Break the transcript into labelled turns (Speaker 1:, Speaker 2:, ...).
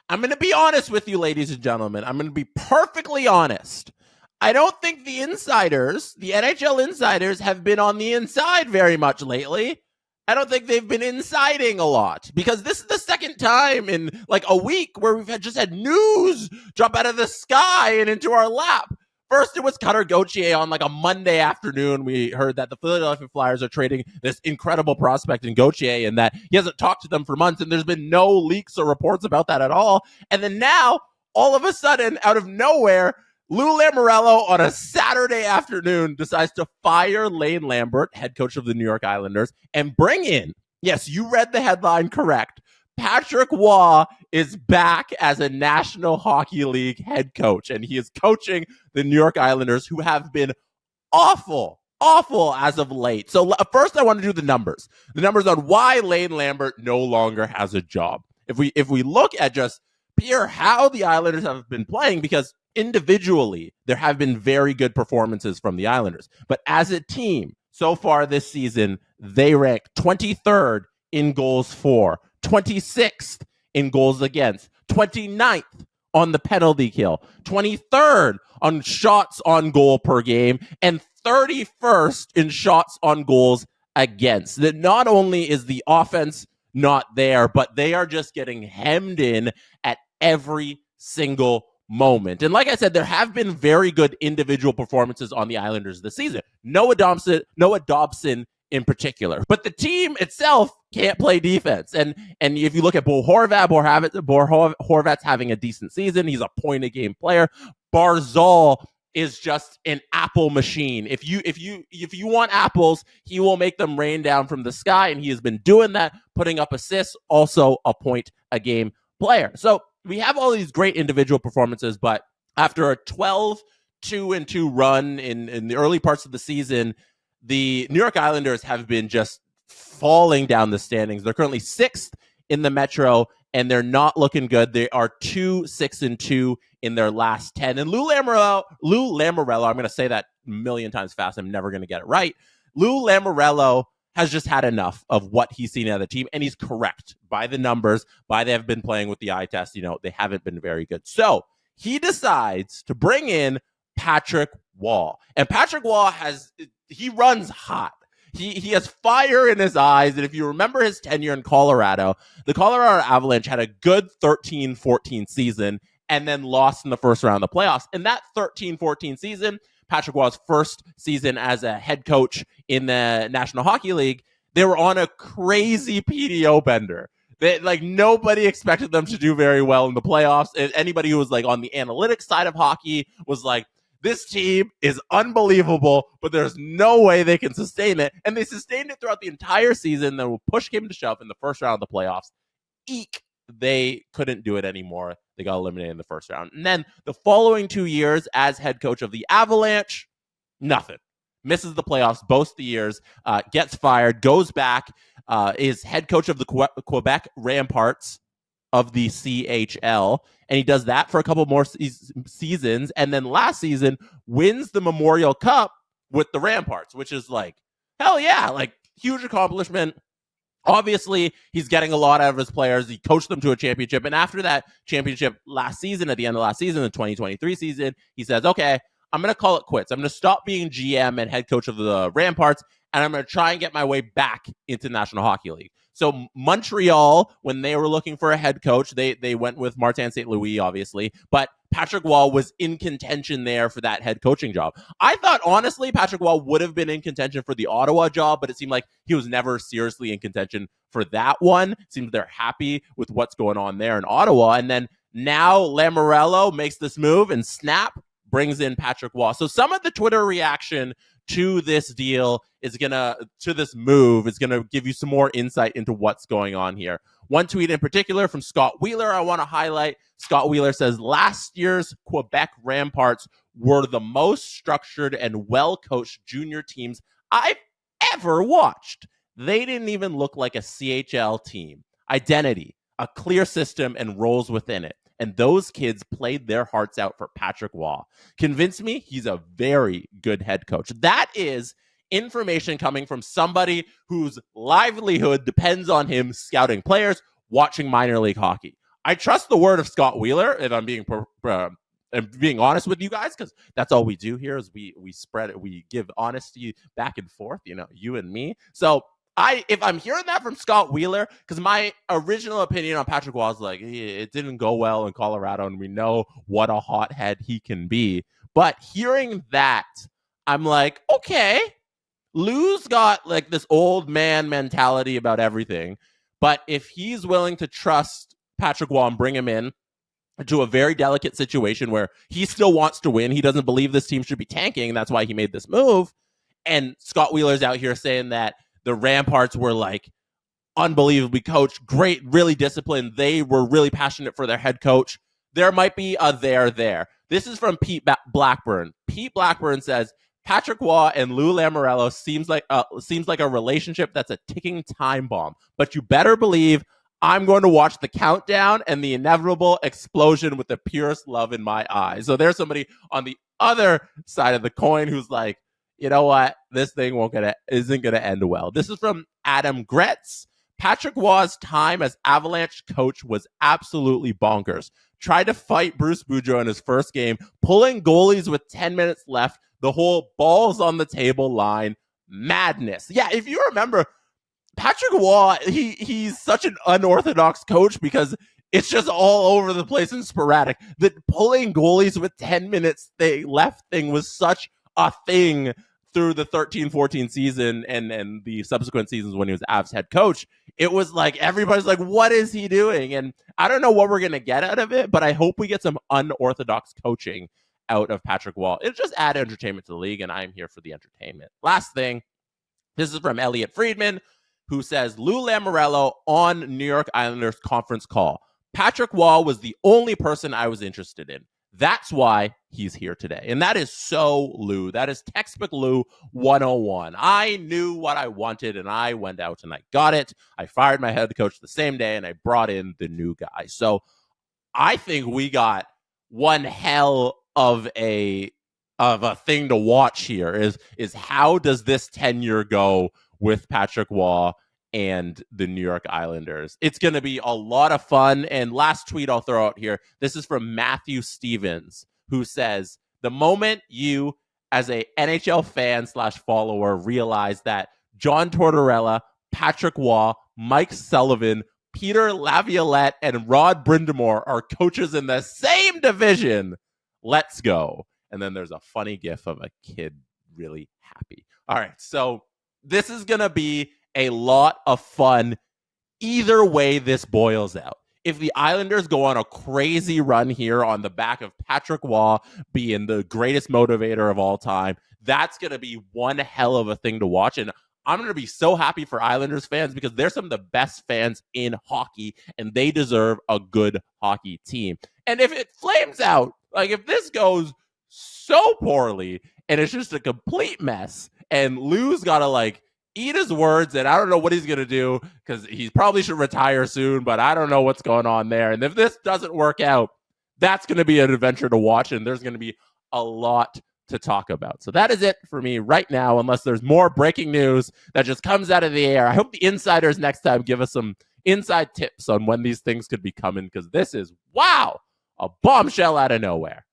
Speaker 1: I'm going to be honest with you, ladies and gentlemen. I'm going to be perfectly honest. I don't think the insiders, the NHL insiders, have been on the inside very much lately. I don't think they've been insiding a lot because this is the second time in like a week where we've just had news drop out of the sky and into our lap. First, it was Cutter Gauthier on like a Monday afternoon. We heard that the Philadelphia Flyers are trading this incredible prospect in Gauthier and that he hasn't talked to them for months, and there's been no leaks or reports about that at all. And then now, all of a sudden, out of nowhere, Lou Lamoriello on a Saturday afternoon decides to fire Lane Lambert, head coach of the New York Islanders, and bring in, yes, you read the headline correct, Patrick Waugh is back as a National Hockey League head coach, and he is coaching the New York Islanders, who have been awful as of late. So first I want to do the numbers on why Lane Lambert no longer has a job. If we look at just pure how the Islanders have been playing, because individually there have been very good performances from the Islanders, but as a team so far this season, they rank 23rd in goals for, 26th in goals against, 29th on the penalty kill, 23rd on shots on goal per game, and 31st in shots on goals against. That not only is the offense not there, but they are just getting hemmed in at every single moment. And like I said, there have been very good individual performances on the Islanders this season. Noah Dobson in particular. But the team itself can't play defense. And if you look at Bo Horvat's having a decent season. He's a point-a-game player. Barzal is just an apple machine. If you want apples, he will make them rain down from the sky, and he has been doing that, putting up assists, also a point-a-game player. So we have all these great individual performances, but after a 12-2-2 run in the early parts of the season, the New York Islanders have been just falling down the standings. They're currently 6th in the Metro, and they're not looking good. They are 2-6-2 in their last 10. And Lou Lamoriello, I'm going to say that a million times fast. I'm never going to get it right. Lou Lamoriello has just had enough of what he's seen out of the team, and he's correct by the numbers, by they have been playing with the eye test. They haven't been very good. So he decides to bring in Patrick Waugh. And Patrick Waugh he runs hot. He has fire in his eyes. And if you remember his tenure in Colorado, the Colorado Avalanche had a good 13-14 season and then lost in the first round of the playoffs. In that 13-14 season, Patrick Waugh's first season as a head coach in the National Hockey League, they were on a crazy PDO bender. Nobody expected them to do very well in the playoffs. And anybody who was on the analytics side of hockey was like, this team is unbelievable, but there's no way they can sustain it. And they sustained it throughout the entire season. Then when push came to shove in the first round of the playoffs, they couldn't do it anymore. They got eliminated in the first round. And then the following 2 years as head coach of the Avalanche, nothing. Misses the playoffs both the years, gets fired, goes back, is head coach of the Quebec Ramparts of the CHL, and he does that for a couple more seasons, and then last season wins the Memorial Cup with the Ramparts, which is hell yeah, huge accomplishment. Obviously, he's getting a lot out of his players. He coached them to a championship, and after that championship last season, at the end of last season, the 2023 season, he says, okay, I'm going to call it quits. I'm going to stop being GM and head coach of the Ramparts, and I'm going to try and get my way back into National Hockey League. So Montreal, when they were looking for a head coach, they went with Martin St. Louis, obviously, but Patrick Waugh was in contention there for that head coaching job. I thought, honestly, Patrick Waugh would have been in contention for the Ottawa job, but it seemed like he was never seriously in contention for that one. It seems they're happy with what's going on there in Ottawa. And then now Lamoriello makes this move, and snap, brings in Patrick Waugh. So some of the Twitter reaction to this deal to this move is gonna give you some more insight into what's going on here. One tweet in particular from Scott Wheeler I want to highlight. Scott Wheeler says, last year's Quebec Ramparts were the most structured and well-coached junior teams I've ever watched. They didn't even look like a CHL team. Identity, a clear system, and roles within it. And those kids played their hearts out for Patrick Waugh. Convince me he's a very good head coach. That is information coming from somebody whose livelihood depends on him scouting players, watching minor league hockey. I trust the word of Scott Wheeler, if I'm being honest with you guys, because that's all we do here is we spread it, we give honesty back and forth, you and me. So if I'm hearing that from Scott Wheeler, because my original opinion on Patrick Waugh is like, it didn't go well in Colorado, and we know what a hothead he can be. But hearing that, I'm like, okay, Lou's got like this old man mentality about everything. But if he's willing to trust Patrick Waugh and bring him in to a very delicate situation where he still wants to win, he doesn't believe this team should be tanking, and that's why he made this move. And Scott Wheeler's out here saying that the Ramparts were like unbelievably coached, great, really disciplined. They were really passionate for their head coach. There might be a there. This is from Pete Blackburn. Pete Blackburn says, Patrick Waugh and Lou Lamoriello seems like a relationship that's a ticking time bomb. But you better believe I'm going to watch the countdown and the inevitable explosion with the purest love in my eyes. So there's somebody on the other side of the coin who's like, you know what? This thing isn't gonna end well. This is from Adam Gretz. Patrick Waugh's time as Avalanche coach was absolutely bonkers. Tried to fight Bruce Boudreau in his first game, pulling goalies with 10 minutes left. The whole balls on the table line. Madness. Yeah, if you remember, Patrick Waugh, he's such an unorthodox coach because it's just all over the place and sporadic. The pulling goalies with 10 minutes left thing was such a thing through the 13-14 season and the subsequent seasons when he was Avs head coach. It was like everybody's like, what is he doing? And I don't know what we're going to get out of it, but I hope we get some unorthodox coaching out of Patrick Waugh. It'll just add entertainment to the league, and I'm here for the entertainment. Last thing, this is from Elliot Friedman, who says, Lou Lamoriello on New York Islanders conference call. Patrick Waugh was the only person I was interested in. That's why he's here today. And that is so Lou. That is textbook Lou 101. I knew what I wanted, and I went out and I got it. I fired my head coach the same day, and I brought in the new guy. So I think we got one hell of a thing to watch here is how does this tenure go with Patrick Waugh and the New York Islanders. It's going to be a lot of fun. And last tweet I'll throw out here. This is from Matthew Stevens, who says, the moment you, as a NHL fan / follower, realize that John Tortorella, Patrick Waugh, Mike Sullivan, Peter Laviolette, and Rod Brindamore are coaches in the same division, let's go. And then there's a funny gif of a kid really happy. All right, so this is going to be a lot of fun either way this boils out. If the Islanders go on a crazy run here on the back of Patrick Waugh being the greatest motivator of all time, that's going to be one hell of a thing to watch. And I'm going to be so happy for Islanders fans because they're some of the best fans in hockey, and they deserve a good hockey team. And if it flames out, like if this goes so poorly and it's just a complete mess, and Lou's got to like eat his words, and I don't know what he's going to do because he probably should retire soon, but I don't know what's going on there. And if this doesn't work out, that's going to be an adventure to watch, and there's going to be a lot to talk about. So that is it for me right now, unless there's more breaking news that just comes out of the air. I hope the insiders next time give us some inside tips on when these things could be coming, because this is, wow, a bombshell out of nowhere.